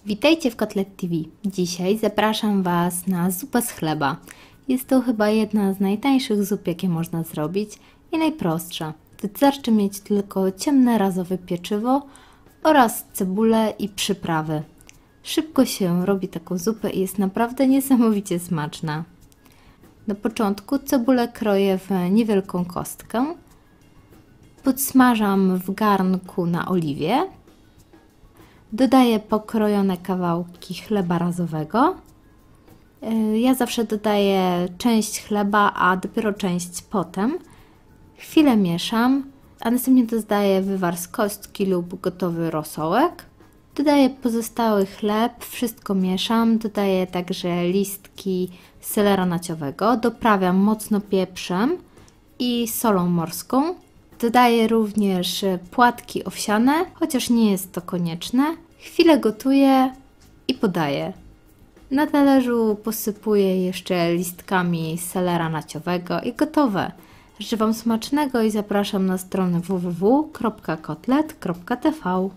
Witajcie w Kotlet TV. Dzisiaj zapraszam Was na zupę z chleba. Jest to chyba jedna z najtańszych zup, jakie można zrobić i najprostsza. Wystarczy mieć tylko ciemne razowe pieczywo oraz cebulę i przyprawy. Szybko się robi taką zupę i jest naprawdę niesamowicie smaczna. Na początku cebulę kroję w niewielką kostkę. Podsmażam w garnku na oliwie. Dodaję pokrojone kawałki chleba razowego. Ja zawsze dodaję część chleba, a dopiero część potem. Chwilę mieszam, a następnie dodaję wywar z kostki lub gotowy rosołek. Dodaję pozostały chleb, wszystko mieszam. Dodaję także listki selera naciowego. Doprawiam mocno pieprzem i solą morską. Dodaję również płatki owsiane, chociaż nie jest to konieczne. Chwilę gotuję i podaję. Na talerzu posypuję jeszcze listkami selera naciowego i gotowe. Życzę Wam smacznego i zapraszam na stronę www.kotlet.tv.